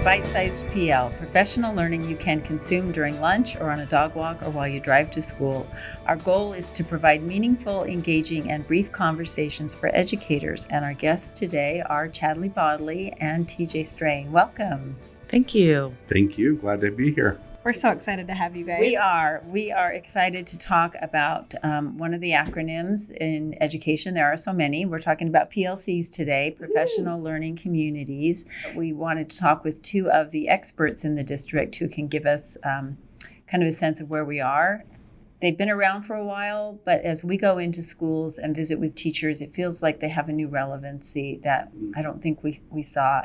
Bite-Sized PL, professional learning you can consume during lunch or on a dog walk or while you drive to school. Our goal is to provide meaningful, engaging, and brief conversations for educators. And our guests today are Chadli Bodily and TJ Strain. Welcome. Thank you. Thank you. Glad to be here. We're so excited to have you guys. We are excited to talk about one of the acronyms in education. There are so many. We're talking about PLCs today, Professional Learning Communities. We wanted to talk with two of the experts in the district who can give us kind of a sense of where we are. They've been around for a while, but as we go into schools and visit with teachers, it feels like they have a new relevancy that I don't think we saw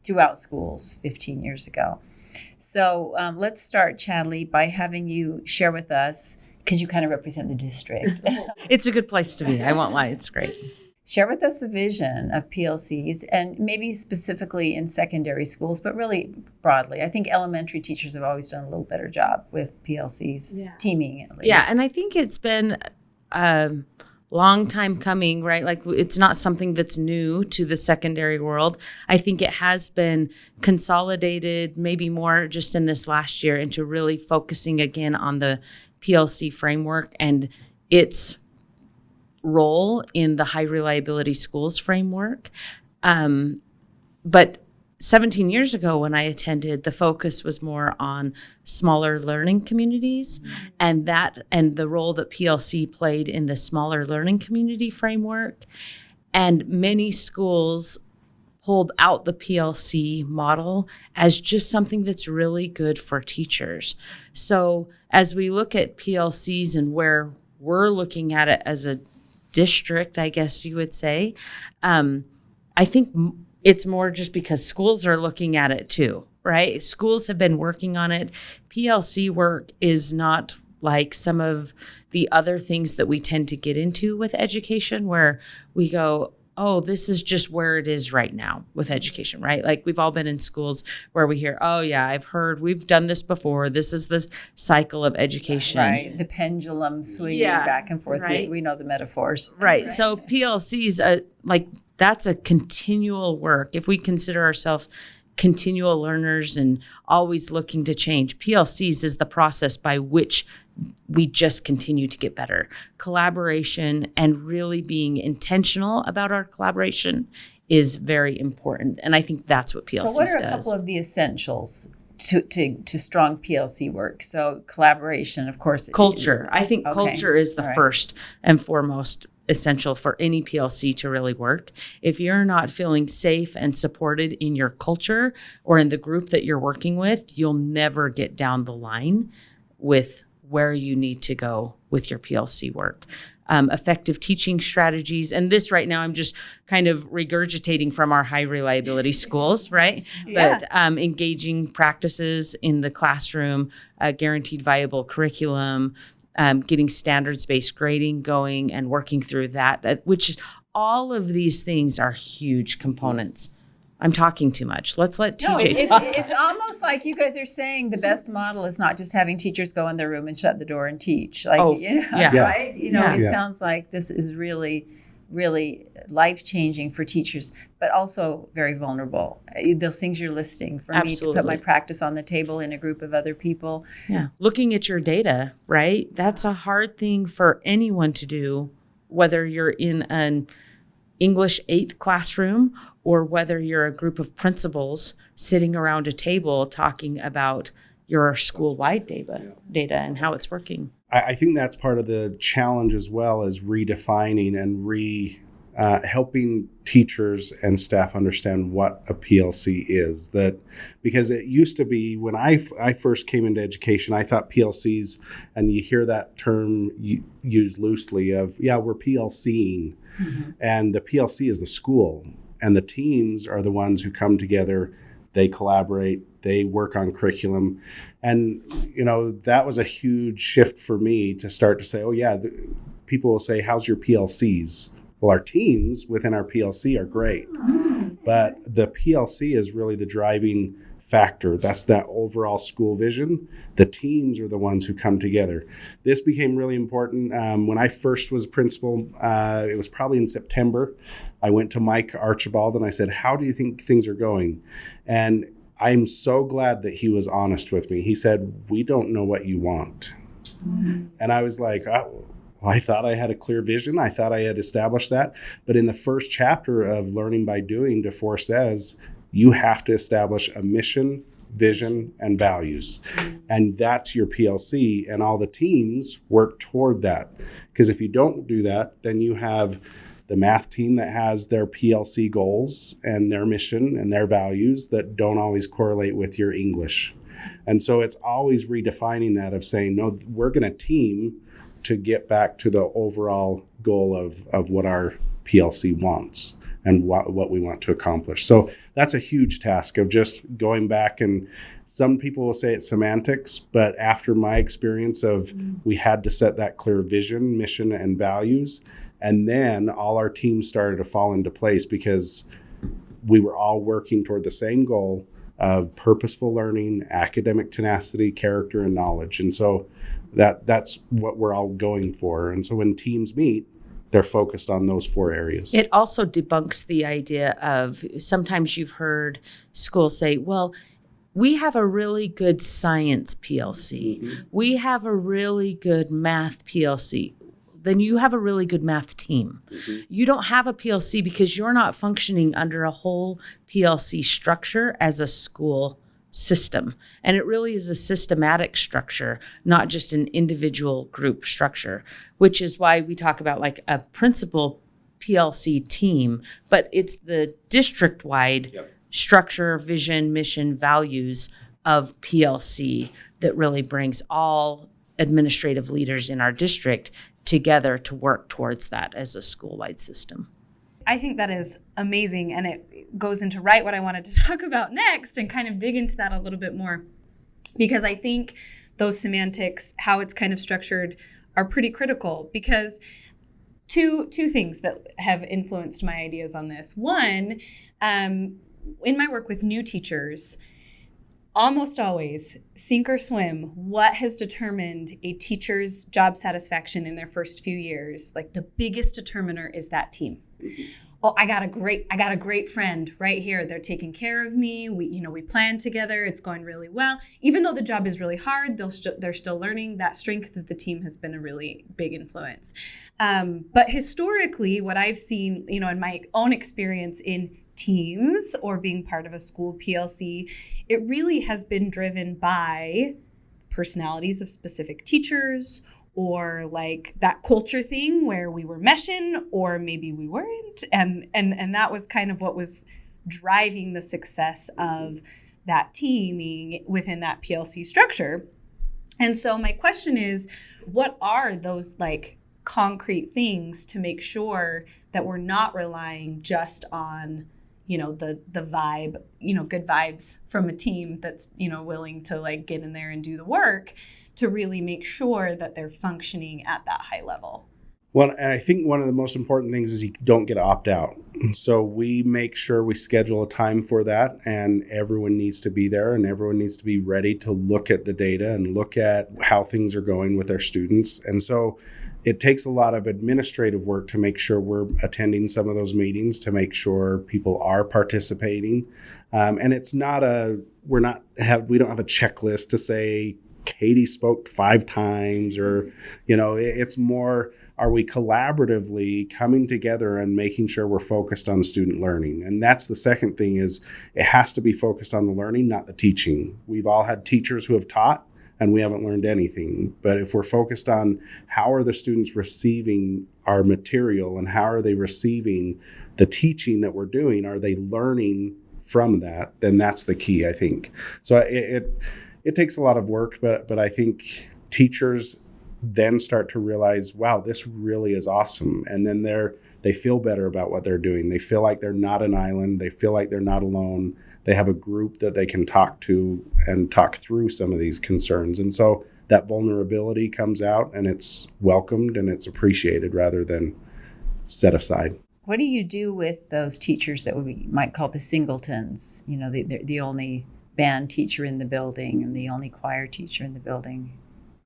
throughout schools 15 years ago. So let's start, Chadli, by having you share with us, because you kind of represent the district. It's a good place to be. I won't lie. It's great. Share with us the vision of PLCs, and maybe specifically in secondary schools, but really broadly. I think elementary teachers have always done a little better job with PLCs, teaming at least. Yeah, and I think it's been a long time coming, right? Like, it's not something that's new to the secondary world. I think it has been consolidated maybe more just in this last year into really focusing again on the PLC framework and its role in the high reliability schools framework. But 17 years ago when I attended, the focus was more on smaller learning communities and the role that PLC played in the smaller learning community framework. And many schools pulled out the PLC model as just something that's really good for teachers. So as we look at PLCs and where we're looking at it as a district, I guess you would say, I think it's more just because schools are looking at it too, right? Schools have been working on it. PLC work is not like some of the other things that we tend to get into with education where we go, oh, this is just where it is right now with education, right? Like, we've all been in schools where we hear, oh yeah, I've heard, we've done this before. This is the cycle of education. Right, the pendulum swinging back and forth. Right. We know the metaphors. Right, so PLCs, that's a continual work. If we consider ourselves continual learners and always looking to change, PLCs is the process by which we just continue to get better. Collaboration and really being intentional about our collaboration is very important. And I think that's what PLCs does. So what are a couple of the essentials to strong PLC work? So collaboration, of course. Culture. I think culture is the first and foremost essential for any PLC to really work. If you're not feeling safe and supported in your culture or in the group that you're working with, you'll never get down the line with where you need to go with your PLC work. Effective teaching strategies. And this right now, I'm just kind of regurgitating from our high reliability schools, right? Yeah. But engaging practices in the classroom, guaranteed viable curriculum, getting standards-based grading going and working through that, which is all of these things are huge components. I'm talking too much. Let's let TJ talk. It's almost like you guys are saying the best model is not just having teachers go in their room and shut the door and teach. Right? It sounds like this is really, really life-changing for teachers, but also very vulnerable. Those things you're listing for Absolutely. Me to put my practice on the table in a group of other people. Yeah. Looking at your data, right? That's a hard thing for anyone to do, whether you're in an English 8 classroom or whether you're a group of principals sitting around a table talking about your school-wide data and how it's working. I think that's part of the challenge as well, as redefining and helping teachers and staff understand what a PLC is. That because it used to be when I first came into education, I thought PLCs, and you hear that term used loosely of, we're PLCing. Mm-hmm. And the PLC is the school, and the teams are the ones who come together. They collaborate, they work on curriculum. And, that was a huge shift for me to start to say, people will say, how's your PLCs? Well, our teams within our PLC are great, but the PLC is really the driving factor. That's that overall school vision. The teams are the ones who come together. This became really important. When I first was a principal, it was probably in September. I went to Mike Archibald and I said, how do you think things are going? And I'm so glad that he was honest with me. He said, we don't know what you want. Mm-hmm. And I was like, oh, I thought I had a clear vision. I thought I had established that. But in the first chapter of Learning by Doing, DeFore says, you have to establish a mission, vision, and values. And that's your PLC, and all the teams work toward that. Because if you don't do that, then you have the math team that has their PLC goals and their mission and their values that don't always correlate with your English. And so it's always redefining that of saying, no, we're going to team to get back to the overall goal of what our PLC wants and what we want to accomplish. So that's a huge task of just going back, and some people will say it's semantics, but after my experience of we had to set that clear vision, mission, and values, and then all our teams started to fall into place because we were all working toward the same goal of purposeful learning, academic tenacity, character, and knowledge. And so that's what we're all going for. And so when teams meet, they're focused on those 4 areas. It also debunks the idea of, sometimes you've heard schools say, well, we have a really good science PLC. Mm-hmm. We have a really good math PLC. Then you have a really good math team. Mm-hmm. You don't have a PLC because you're not functioning under a whole PLC structure as a school system. And it really is a systematic structure, not just an individual group structure, which is why we talk about like a principal PLC team, but it's the district-wide structure, vision, mission, values of PLC that really brings all administrative leaders in our district together to work towards that as a school-wide system. I think that is amazing, and it goes into right what I wanted to talk about next and kind of dig into that a little bit more, because I think those semantics, how it's kind of structured, are pretty critical, because two things that have influenced my ideas on this. One, in my work with new teachers, almost always, sink or swim, what has determined a teacher's job satisfaction in their first few years, like the biggest determiner is that team. Oh, I got a great friend right here. They're taking care of me. We plan together. It's going really well. Even though the job is really hard, they're still learning. That strength of the team has been a really big influence. But historically, what I've seen, in my own experience in teams or being part of a school PLC, it really has been driven by personalities of specific teachers, or like that culture thing where we were meshing or maybe we weren't. And that was kind of what was driving the success of that teaming within that PLC structure. And so my question is, what are those like concrete things to make sure that we're not relying just on the vibe, good vibes from a team that's, willing to like get in there and do the work to really make sure that they're functioning at that high level? Well, and I think one of the most important things is you don't get to opt out. So we make sure we schedule a time for that, and everyone needs to be there, and everyone needs to be ready to look at the data and look at how things are going with our students. And so it takes a lot of administrative work to make sure we're attending some of those meetings, to make sure people are participating. And it's not we don't have a checklist to say Katie spoke 5 times, or, it's more, are we collaboratively coming together and making sure we're focused on student learning? And that's the second thing, is it has to be focused on the learning, not the teaching. We've all had teachers who have taught and we haven't learned anything. But if we're focused on how are the students receiving our material and how are they receiving the teaching that we're doing, are they learning from that, then that's the key, I think. So it takes a lot of work, but I think teachers then start to realize, wow, this really is awesome. And then they feel better about what they're doing. They feel like they're not an island. They feel like they're not alone. They have a group that they can talk to and talk through some of these concerns. And so that vulnerability comes out, and it's welcomed and it's appreciated rather than set aside. What do you do with those teachers that we might call the singletons? The only band teacher in the building and the only choir teacher in the building.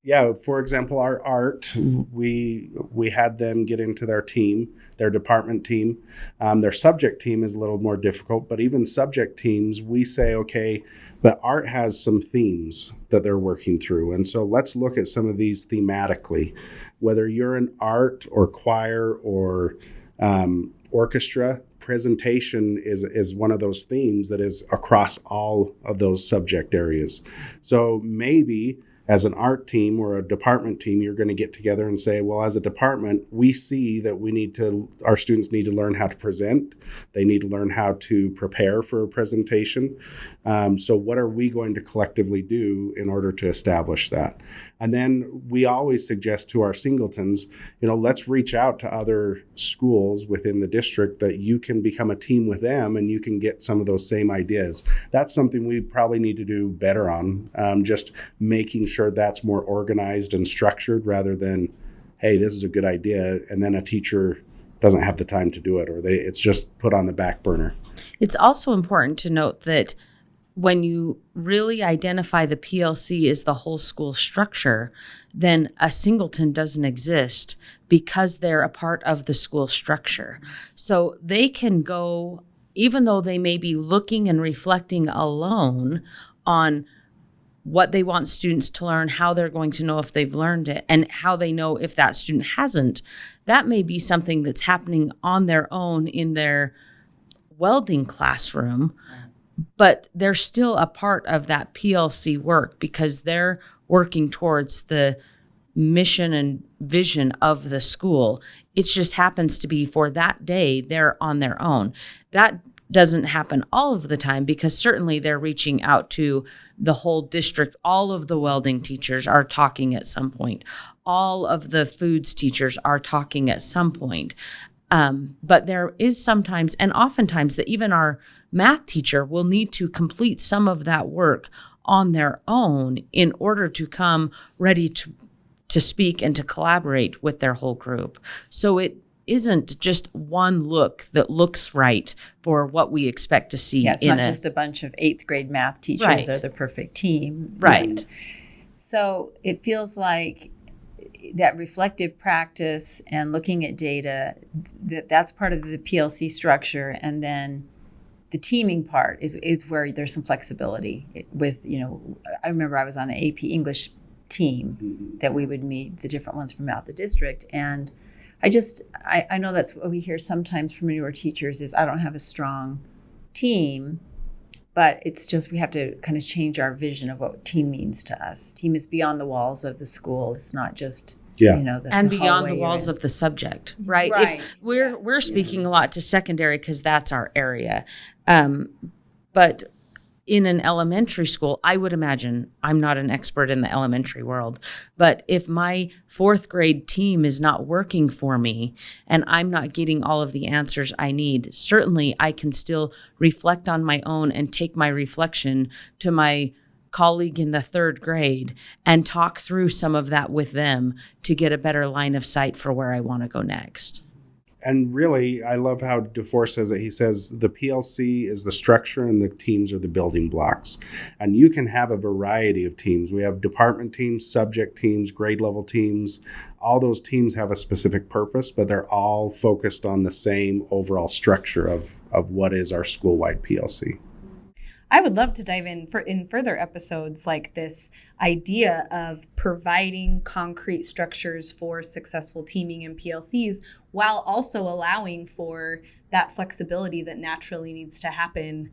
Yeah, for example, our art, we had them get into their team, their department team. Their subject team is a little more difficult, but even subject teams, we say, okay, but art has some themes that they're working through. And so let's look at some of these thematically. Whether you're in art or choir or orchestra, presentation is one of those themes that is across all of those subject areas. So maybe as an art team or a department team, you're going to get together and say, well, as a department, we see that our students need to learn how to present. They need to learn how to prepare for a presentation. So what are we going to collectively do in order to establish that? And then we always suggest to our singletons, let's reach out to other schools within the district that you can become a team with them and you can get some of those same ideas. That's something we probably need to do better on, just making sure that's more organized and structured rather than, hey, this is a good idea, and then a teacher doesn't have the time to do it, or it's just put on the back burner. It's also important to note that when you really identify the PLC as the whole school structure, then a singleton doesn't exist because they're a part of the school structure. So they can go, even though they may be looking and reflecting alone on what they want students to learn, how they're going to know if they've learned it, and how they know if that student hasn't. That may be something that's happening on their own in their welding classroom, but they're still a part of that PLC work because they're working towards the mission and vision of the school. It just happens to be for that day, they're on their own. That doesn't happen all of the time because certainly they're reaching out to the whole district. All of the welding teachers are talking at some point. All of the foods teachers are talking at some point. But there is sometimes, and oftentimes, that even our math teacher will need to complete some of that work on their own in order to come ready to speak and to collaborate with their whole group. So it isn't just one look that looks right for what we expect to see. Yeah, it's not just a bunch of 8th grade math teachers Right. are the perfect team. Right. So it feels like that reflective practice and looking at data, that's part of the PLC structure. And then the teaming part is where there's some flexibility with, I remember I was on an AP English team that we would meet the different ones from out the district. And I know that's what we hear sometimes from newer teachers is I don't have a strong team, but it's just we have to kind of change our vision of what team means to us. Team is beyond the walls of the school. It's not just and beyond the walls of the subject, right? Right. If we're speaking a lot to secondary because that's our area, but in an elementary school, I would imagine, I'm not an expert in the elementary world, but if my 4th grade team is not working for me and I'm not getting all of the answers I need, certainly I can still reflect on my own and take my reflection to my colleague in the 3rd grade and talk through some of that with them to get a better line of sight for where I want to go next. And really, I love how DeFore says it. He says the PLC is the structure and the teams are the building blocks. And you can have a variety of teams. We have department teams, subject teams, grade level teams. All those teams have a specific purpose, but they're all focused on the same overall structure of what is our school-wide PLC. I would love to dive in further episodes like this idea of providing concrete structures for successful teaming in PLCs while also allowing for that flexibility that naturally needs to happen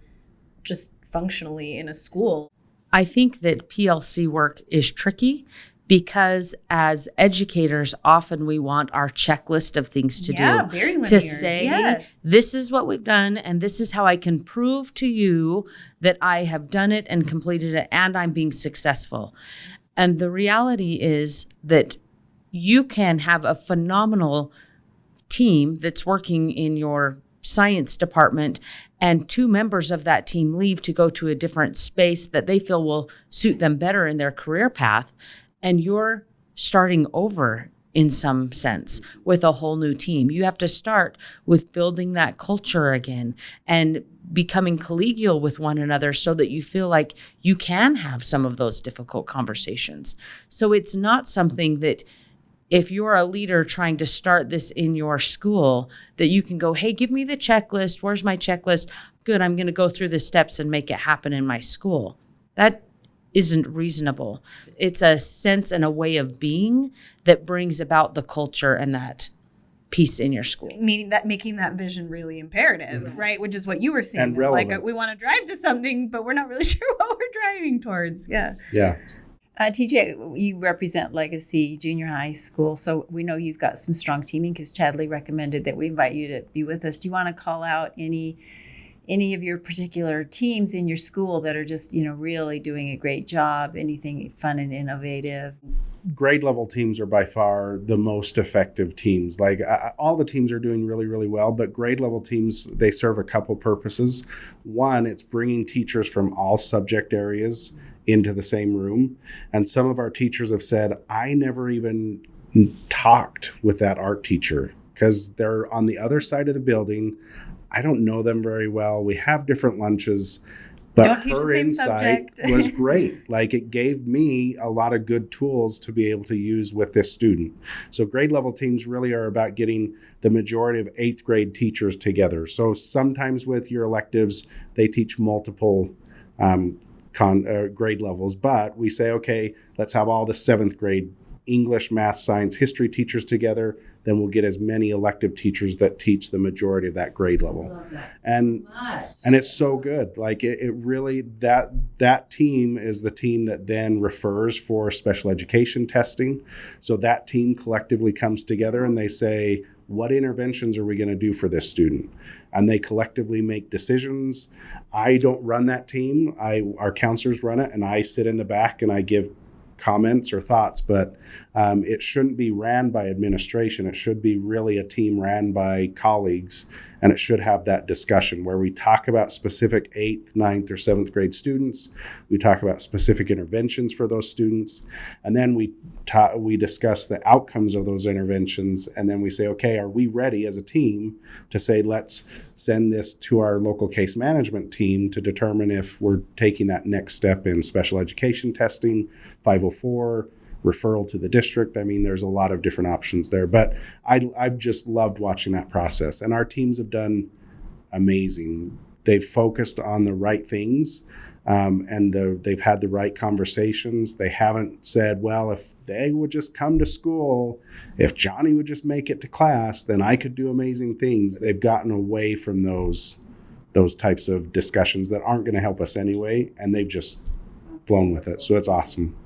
just functionally in a school. I think that PLC work is tricky because as educators, often we want our checklist of things to do. Very linear. To say, yes. This is what we've done, and this is how I can prove to you that I have done it and completed it, and I'm being successful. And the reality is that you can have a phenomenal team that's working in your science department, and 2 members of that team leave to go to a different space that they feel will suit them better in their career path. And you're starting over in some sense with a whole new team. You have to start with building that culture again and becoming collegial with one another so that you feel like you can have some of those difficult conversations. So it's not something that if you're a leader trying to start this in your school, that you can go, hey, give me the checklist. Where's my checklist? Good, I'm going to go through the steps and make it happen in my school. That isn't reasonable. It's a sense and a way of being that brings about the culture and that piece in your school. Meaning that making that vision really imperative, right? Which is what you were saying. And relevant. Like we want to drive to something, but we're not really sure what we're driving towards. Yeah. Yeah. TJ, you represent Legacy Junior High School, so we know you've got some strong teaming because Chadli recommended that we invite you to be with us. Do you want to call out any of your particular teams in your school that are just, really doing a great job? Anything fun and innovative? Grade level teams are by far the most effective teams. Like all the teams are doing really, really well, but grade level teams, they serve a couple purposes. One, it's bringing teachers from all subject areas into the same room. And some of our teachers have said, I never even talked with that art teacher because they're on the other side of the building. I don't know them very well. We have different lunches, but her insight was great. Like it gave me a lot of good tools to be able to use with this student. So grade level teams really are about getting the majority of 8th grade teachers together. So sometimes with your electives, they teach multiple grade levels, but we say, okay, let's have all the 7th grade English, math, science, history teachers together. Then we'll get as many elective teachers that teach the majority of that grade level. And it's so good. Like it really, that team is the team that then refers for special education testing. So that team collectively comes together and they say, what interventions are we going to do for this student? And they collectively make decisions. I don't run that team. Our counselors run it, and I sit in the back and I give comments or thoughts, but it shouldn't be ran by administration. It should be really a team ran by colleagues, and it should have that discussion where we talk about specific 8th, 9th, or 7th grade students. We talk about specific interventions for those students, and then we discuss the outcomes of those interventions, and then we say, okay, are we ready as a team to say, let's send this to our local case management team to determine if we're taking that next step in special education testing, 504, referral to the district. I mean, there's a lot of different options there, but I've just loved watching that process. And our teams have done amazing. They've focused on the right things, and they've had the right conversations. They haven't said, well, if they would just come to school, if Johnny would just make it to class, then I could do amazing things. They've gotten away from those types of discussions that aren't going to help us anyway, and they've just flown with it. So it's awesome.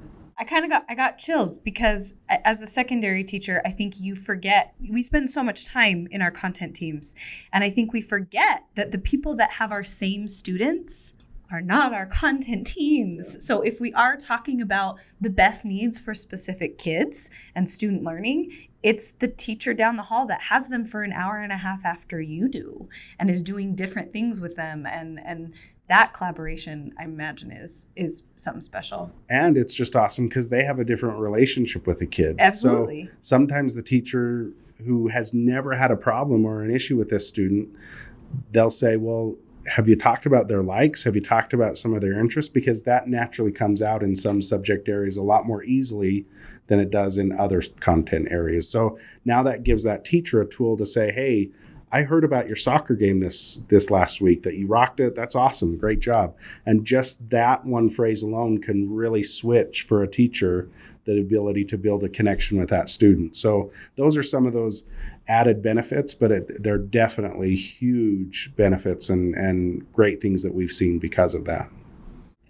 I got chills because as a secondary teacher, I think you forget, we spend so much time in our content teams. And I think we forget that the people that have our same students are not our content teams. So if we are talking about the best needs for specific kids and student learning, it's the teacher down the hall that has them for an hour and a half after you do and is doing different things with them. And that collaboration, I imagine, is something special. And it's just awesome because they have a different relationship with the kid. Absolutely. So sometimes the teacher who has never had a problem or an issue with this student, they'll say, well, have you talked about their likes? Have you talked about some of their interests? Because that naturally comes out in some subject areas a lot more easily than it does in other content areas. So now that gives that teacher a tool to say, hey, I heard about your soccer game this last week, that you rocked it. That's awesome. Great job. And just that one phrase alone can really switch for a teacher the ability to build a connection with that student. So those are some of those added benefits, but they're definitely huge benefits and great things that we've seen because of that.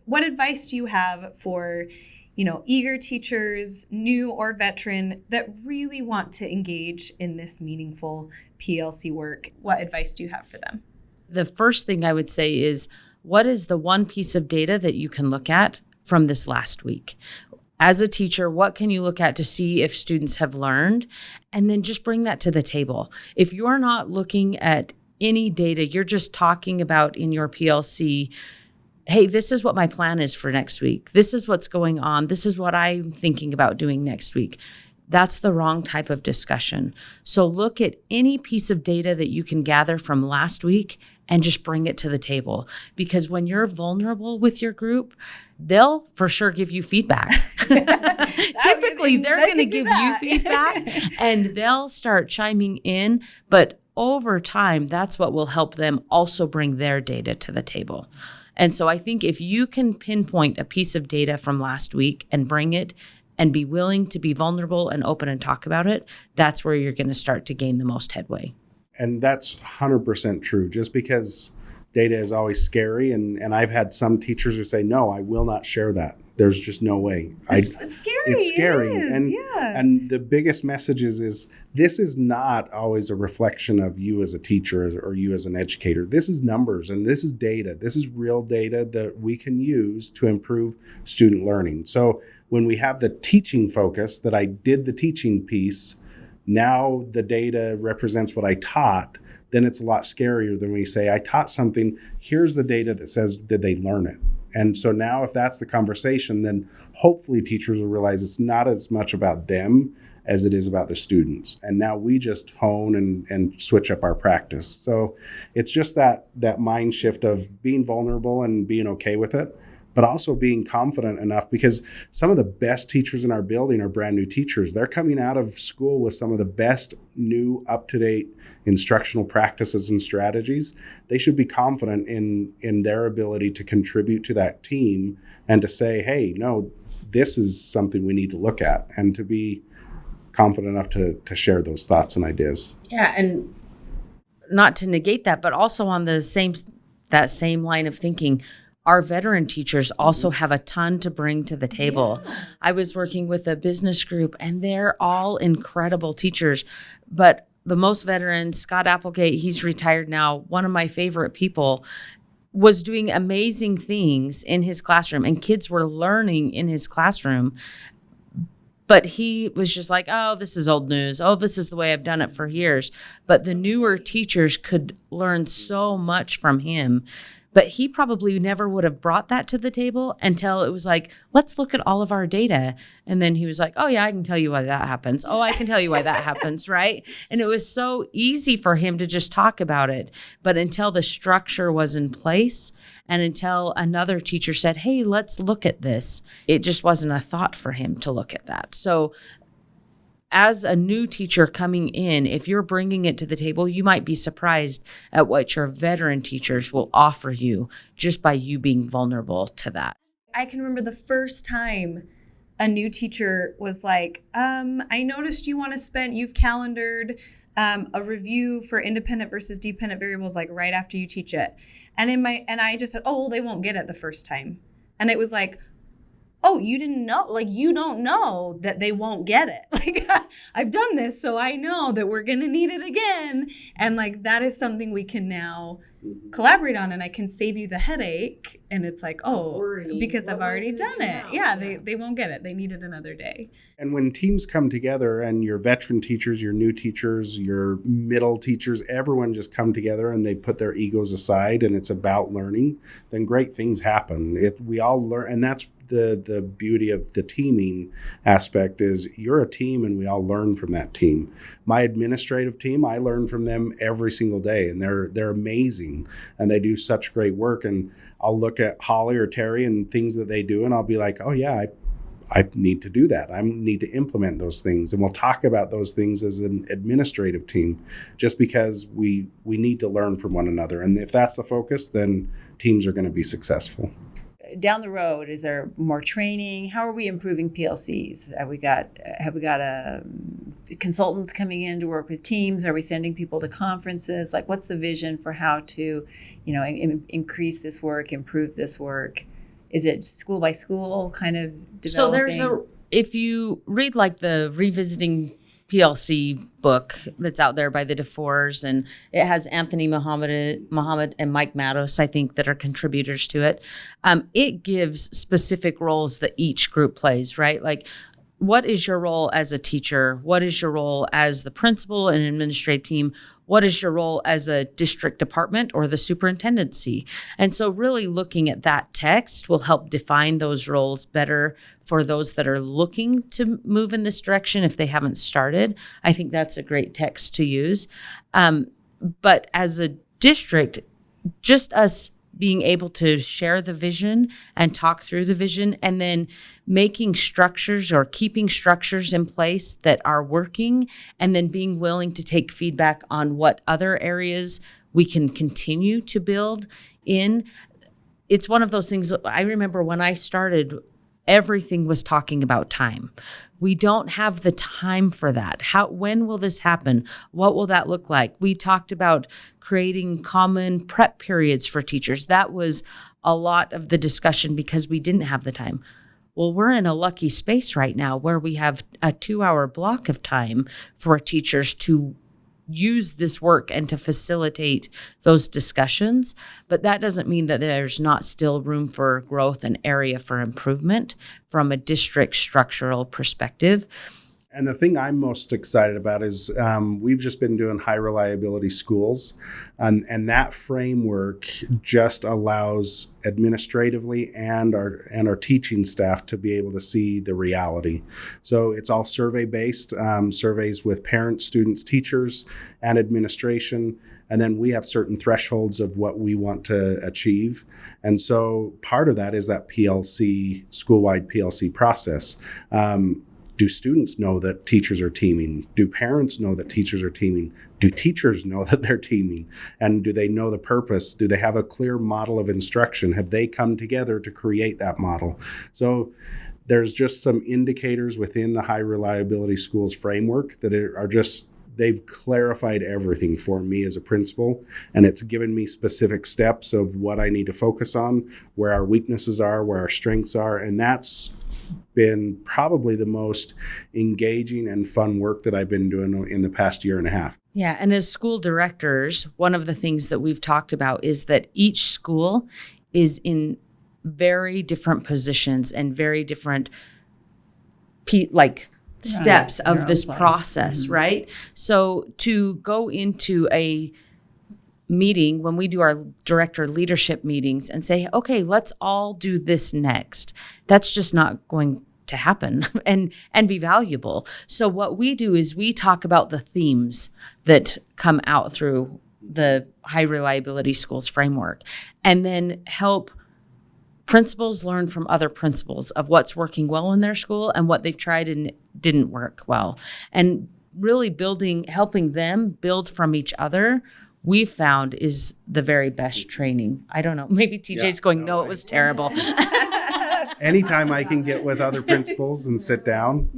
What advice do you have for, eager teachers, new or veteran, that really want to engage in this meaningful PLC work? What advice do you have for them? The first thing I would say is, what is the one piece of data that you can look at from this last week? As a teacher, what can you look at to see if students have learned? And then just bring that to the table. If you're not looking at any data, you're just talking about in your PLC, hey, this is what my plan is for next week. This is what's going on. This is what I'm thinking about doing next week. that's the wrong type of discussion. So look at any piece of data that you can gather from last week and just bring it to the table. Because when you're vulnerable with your group, they'll for sure give you feedback. Typically, they're going to give you feedback and they'll start chiming in. But over time, that's what will help them also bring their data to the table. And so I think if you can pinpoint a piece of data from last week and bring it and be willing to be vulnerable and open and talk about it, that's where you're going to start to gain the most headway. And that's 100% true. Just because data is always scary, and I've had some teachers who say, no, I will not share that. There's just no way. It's scary. It's scary. It is, and the biggest message is this is not always a reflection of you as a teacher or you as an educator. This is numbers and this is data. This is real data that we can use to improve student learning. So when we have the teaching focus that I did the teaching piece, now the data represents what I taught, then it's a lot scarier than when you say, I taught something, here's the data that says, did they learn it? And so now if that's the conversation, then hopefully teachers will realize it's not as much about them as it is about the students. And now we just hone and switch up our practice. So it's just that mind shift of being vulnerable and being okay with it, but also being confident enough, because some of the best teachers in our building are brand new teachers. They're coming out of school with some of the best new up-to-date instructional practices and strategies. They should be confident in their ability to contribute to that team and to say, hey, no, this is something we need to look at, and to be confident enough to share those thoughts and ideas. Yeah, and not to negate that, but also on that same line of thinking, our veteran teachers also have a ton to bring to the table. Yeah. I was working with a business group, and they're all incredible teachers. But the most veteran, Scott Applegate, he's retired now, one of my favorite people, was doing amazing things in his classroom, and kids were learning in his classroom. But he was just like, oh, this is old news. Oh, this is the way I've done it for years. But the newer teachers could learn so much from him. But he probably never would have brought that to the table until it was like, let's look at all of our data. And then he was like, oh, yeah, I can tell you why that happens. Oh, I can tell you why that happens, right? And it was so easy for him to just talk about it. But until the structure was in place and until another teacher said, hey, let's look at this, it just wasn't a thought for him to look at that. So as a new teacher coming in, if you're bringing it to the table, you might be surprised at what your veteran teachers will offer you just by you being vulnerable to that. I can remember the first time a new teacher was like, I noticed you've calendared a review for independent versus dependent variables like right after you teach it. And I just said, oh, well, they won't get it the first time. And it was like, oh, you didn't know? Like, you don't know that they won't get it. Like, I've done this, so I know that we're going to need it again. And like, that is something we can now collaborate on, and I can save you the headache. And it's like, oh, because I've already done it. Yeah, they won't get it. They need it another day. And when teams come together, and your veteran teachers, your new teachers, your middle teachers, everyone just come together and they put their egos aside and it's about learning, then great things happen. We all learn, and that's the beauty of the teaming aspect is you're a team and we all learn from that team. My administrative team, I learn from them every single day, and they're amazing and they do such great work. And I'll look at Holly or Terry and things that they do and I'll be like, oh yeah, I need to do that. I need to implement those things. And we'll talk about those things as an administrative team, just because we need to learn from one another. And if that's the focus, then teams are going to be successful. Down the road, is there more training? How are we improving PLCs? Have we got consultants coming in to work with teams? Are we sending people to conferences? Like, what's the vision for how to, increase this work, improve this work? Is it school by school kind of developing? So if you read like the Revisiting PLC book that's out there by the DeFores, and it has Anthony Muhammad and Mike Matos, I think, that are contributors to it. It gives specific roles that each group plays, right? Like what is your role as a teacher? What is your role as the principal and administrative team? What is your role as a district department or the superintendency? And so really looking at that text will help define those roles better for those that are looking to move in this direction if they haven't started. I think that's a great text to use. But as a district, just us being able to share the vision and talk through the vision, and then making structures or keeping structures in place that are working, and then being willing to take feedback on what other areas we can continue to build in. It's one of those things. I remember when I started, everything was talking about time. We don't have the time for that. When will this happen? What will that look like? We talked about creating common prep periods for teachers. That was a lot of the discussion because we didn't have the time. Well, we're in a lucky space right now where we have a 2-hour block of time for teachers to use this work and to facilitate those discussions. But that doesn't mean that there's not still room for growth and area for improvement from a district structural perspective. And the thing I'm most excited about is we've just been doing high reliability schools, and that framework just allows administratively and our teaching staff to be able to see the reality. So it's all survey based, surveys with parents, students, teachers, and administration. And then we have certain thresholds of what we want to achieve. And so part of that is that PLC, school-wide PLC process. Do students know that teachers are teaming? Do parents know that teachers are teaming? Do teachers know that they're teaming? And do they know the purpose? Do they have a clear model of instruction? Have they come together to create that model? So there's just some indicators within the high reliability schools framework that are just, they've clarified everything for me as a principal, and it's given me specific steps of what I need to focus on, where our weaknesses are, where our strengths are, and that's been probably the most engaging and fun work that I've been doing in the past year and a half. Yeah, and as school directors, one of the things that we've talked about is that each school is in very different positions and very different steps of this process, mm-hmm. right? So to go into a meeting, when we do our director leadership meetings and say, okay, let's all do this next, that's just not going to happen and be valuable. So what we do is we talk about the themes that come out through the high reliability schools framework, and then help principals learn from other principals of what's working well in their school and what they've tried and didn't work well. And really helping them build from each other, we've found is the very best training. I don't know, maybe TJ's going, no, it was terrible. Anytime I can get with other principals and sit down,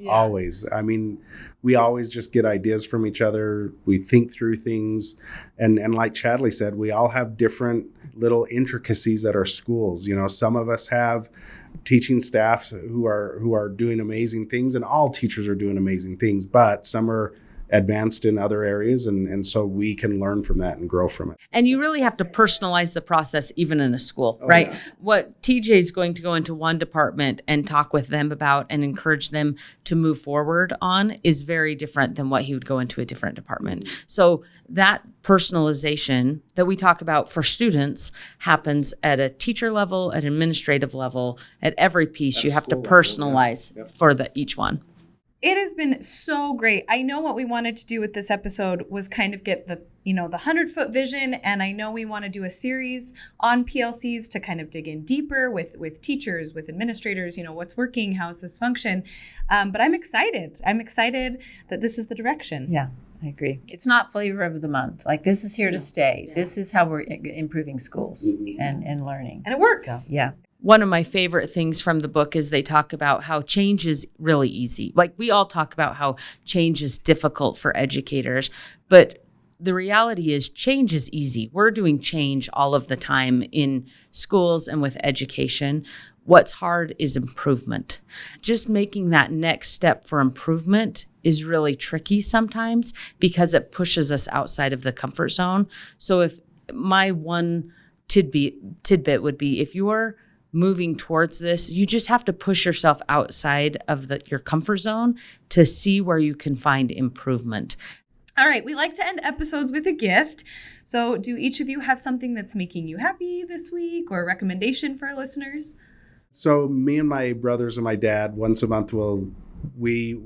always. I mean, we always just get ideas from each other. We think through things. And like Chadli said, we all have different little intricacies at our schools. You know, some of us have teaching staff who are doing amazing things, and all teachers are doing amazing things, but some are advanced in other areas, and so we can learn from that and grow from it. And you really have to personalize the process even in a school, right? Yeah. What TJ is going to go into one department and talk with them about and encourage them to move forward on is very different than what he would go into a different department. So that personalization that we talk about for students happens at a teacher level, at administrative level, at every piece. At you have to personalize for each one. It has been so great. I know what we wanted to do with this episode was kind of get the 100-foot vision. And I know we want to do a series on PLCs to kind of dig in deeper with teachers, with administrators, what's working, how's this function. But I'm excited. I'm excited that this is the direction. Yeah, I agree. It's not flavor of the month. Like, this is here to stay. Yeah. This is how we're improving schools and learning. And it works. So, yeah. One of my favorite things from the book is they talk about how change is really easy. Like, we all talk about how change is difficult for educators, but the reality is change is easy. We're doing change all of the time in schools and with education. What's hard is improvement. Just making that next step for improvement is really tricky sometimes because it pushes us outside of the comfort zone. So if my one tidbit would be, if you're moving towards this, you just have to push yourself outside of your comfort zone to see where you can find improvement. All right, we like to end episodes with a gift. So do each of you have something that's making you happy this week or a recommendation for our listeners? So me and my brothers and my dad, once a month, we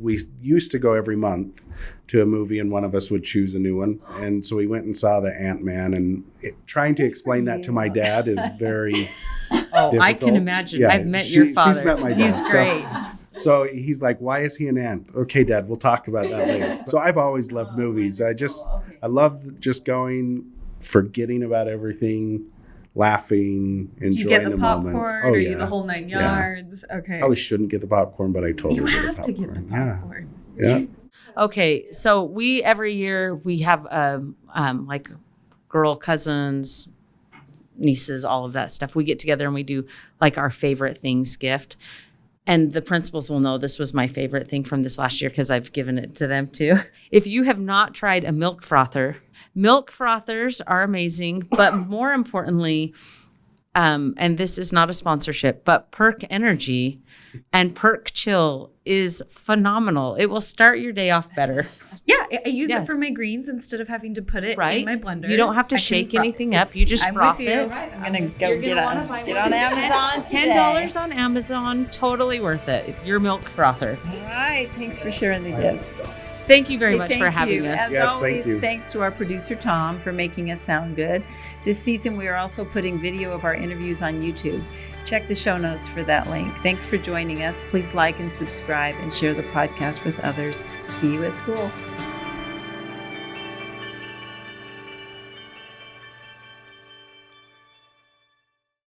used to go every month to a movie, and one of us would choose a new one. And so we went and saw the Ant-Man, and trying to explain that to my dad is very difficult. I can imagine. Yeah, I've met your father. She's met my dad. He's great. So he's like, why is he an ant? Okay, Dad, we'll talk about that later. So I've always loved movies. I love just going, forgetting about everything, laughing, enjoying the moment. Do you get the popcorn? Oh, Or yeah. you the whole 9 yards? Okay. I probably shouldn't get the popcorn, but I totally You get the have to popcorn. get the popcorn. Yeah. Okay, so every year we have like girl cousins, nieces, all of that stuff. We get together and we do like our favorite things gift. And the principals will know this was my favorite thing from this last year because I've given it to them too. If you have not tried a milk frother, milk frothers are amazing, but more importantly, and this is not a sponsorship, but Perk Energy and Perk Chill is phenomenal. It will start your day off better. Yeah, I use it Yes. for my greens instead of having to put it Right? in my blender. You don't have to I can shake froth- anything up. it's- You just I'm froth with you. it. I'm gonna go You're get gonna wanna buy on one. Amazon today. $10 on Amazon, totally worth it. Your milk frother. All right, thanks for sharing the gifts. Thank you very Hey, much thank for having you. us. As Yes, always, thank you. thanks to our producer Tom for making us sound good. This season, we are also putting video of our interviews on YouTube. Check the show notes for that link. Thanks for joining us. Please like and subscribe and share the podcast with others. See you at school.